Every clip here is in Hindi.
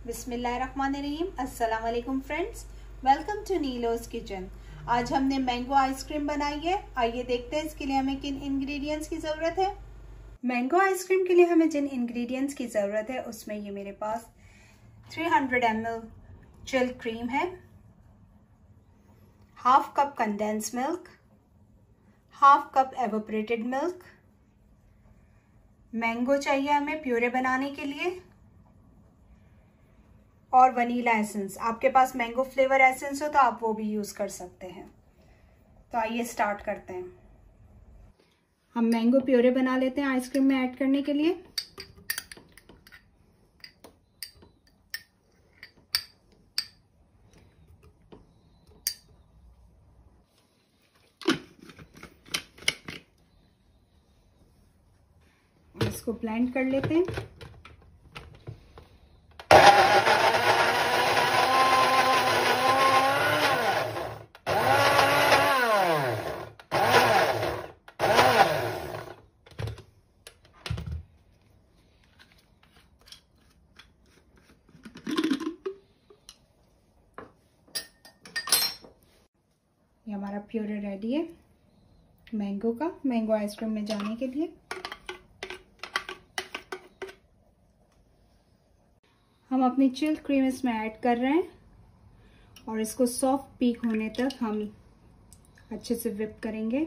बिस्मिल्लाहिर्रहमानिर्रहीम। अस्सलाम वालेकुम friends, welcome to Neelo's kitchen. आज हमने मैंगो आइसक्रीम बनाई है। आइए देखते हैं इसके लिए हमें किन इंग्रेडिएंट्स की ज़रूरत है। मैंगो आइसक्रीम के लिए हमें जिन इंग्रेडिएंट्स की ज़रूरत है उसमें ये मेरे पास 300 ml चिल क्रीम है, half cup condense milk, half cup evaporated milk, mango चाहिए हमें प्यूरे बनाने के लिए, और वनीला एसेंस। आपके पास मैंगो फ्लेवर एसेंस हो तो आप वो भी यूज़ कर सकते हैं। तो आइए स्टार्ट करते हैं। हम मैंगो प्यूरे बना लेते हैं आइसक्रीम में ऐड करने के लिए। इसको ब्लेंड कर लेते हैं। ये हमारा प्यूरे रेडी है मैंगो का, मैंगो आइसक्रीम में जाने के लिए। हम अपनी चिल्ड क्रीम इसमें ऐड कर रहे हैं और इसको सॉफ्ट पीक होने तक हम अच्छे से व्हिप करेंगे।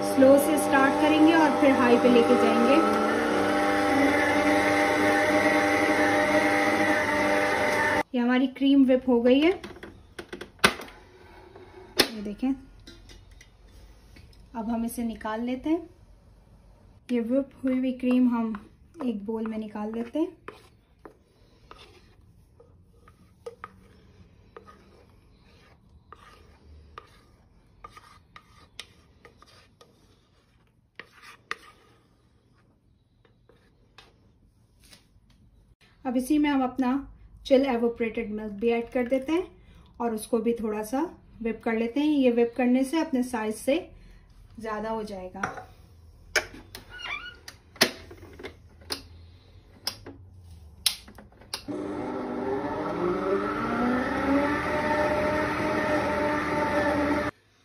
स्लो से स्टार्ट करेंगे और फिर हाई पे लेके जाएंगे। ये हमारी क्रीम व्हिप हो गई है, ये देखें। अब हम इसे निकाल लेते हैं। ये व्हिप हुई हुई क्रीम हम एक बोल में निकाल लेते हैं। अब इसी में हम अपना चिल एवोपरेटेड मिल्क भी ऐड कर देते हैं और उसको भी थोड़ा सा व्हिप कर लेते हैं। ये व्हिप करने से अपने साइज से ज्यादा हो जाएगा।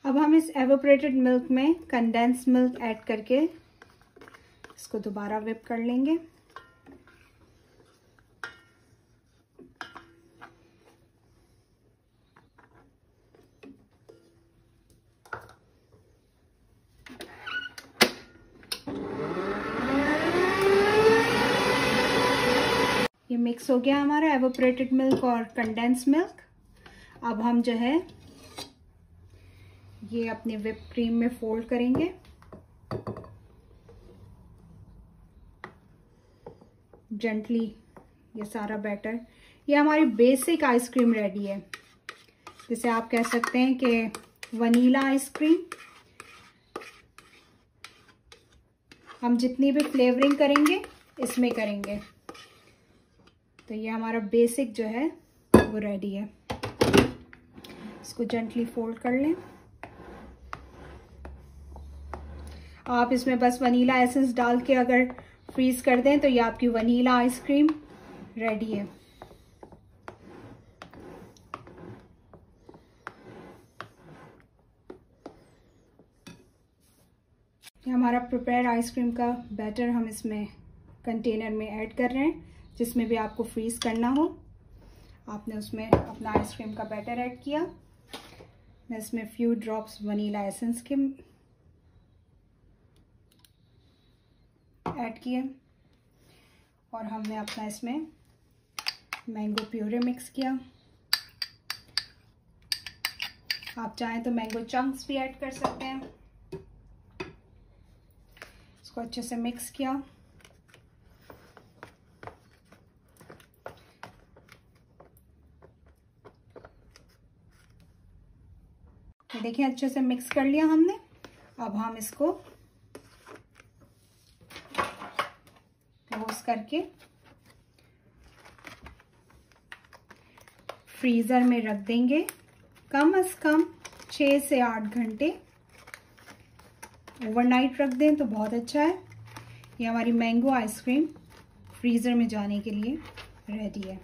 अब हम इस एवोपरेटेड मिल्क में कंडेंस मिल्क ऐड करके इसको दोबारा व्हिप कर लेंगे। ये मिक्स हो गया हमारा एवोपरेटेड मिल्क और कंडेंस मिल्क। अब हम जो है ये अपने व्हिप क्रीम में फोल्ड करेंगे। जेंटली ये सारा बैटर, ये हमारी बेसिक आइसक्रीम रेडी है। जिसे आप कह सकते हैं कि वनीला आइसक्रीम। हम जितनी भी फ्लेवरिंग करेंगे इसमें करेंगे। तो ये हमारा बेसिक जो है वो रेडी है। इसको जेंटली फोल्ड कर लें। आप इसमें बस वनीला एसेंस डाल के अगर फ्रीज कर दें तो ये आपकी वनीला आइसक्रीम रेडी है। ये हमारा प्रिपेयर्ड आइसक्रीम का बैटर हम इसमें कंटेनर में ऐड कर रहे हैं। जिसमें भी आपको फ्रीज करना हो आपने उसमें अपना आइसक्रीम का बैटर ऐड किया। मैं इसमें फ्यू ड्रॉप्स वनीला एसेंस के ऐड किए और हमने अपना इसमें मैंगो प्यूरे मिक्स किया। आप चाहें तो मैंगो चंक्स भी ऐड कर सकते हैं। इसको अच्छे से मिक्स किया। देखिए अच्छे से मिक्स कर लिया हमने। अब हम इसको क्लोज करके फ्रीजर में रख देंगे कम से कम 6 से 8 घंटे। ओवरनाइट रख दें तो बहुत अच्छा है। ये हमारी मैंगो आइसक्रीम फ्रीज़र में जाने के लिए रेडी है।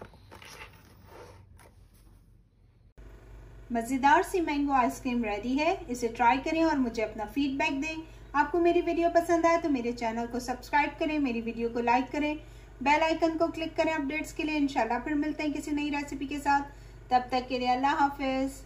मज़ेदार सी मैंगो आइसक्रीम रेडी है। इसे ट्राई करें और मुझे अपना फीडबैक दें। आपको मेरी वीडियो पसंद आए तो मेरे चैनल को सब्सक्राइब करें, मेरी वीडियो को लाइक करें, बेल आइकन को क्लिक करें अपडेट्स के लिए। इंशाल्लाह फिर मिलते हैं किसी नई रेसिपी के साथ। तब तक के लिए अल्लाह हाफिज।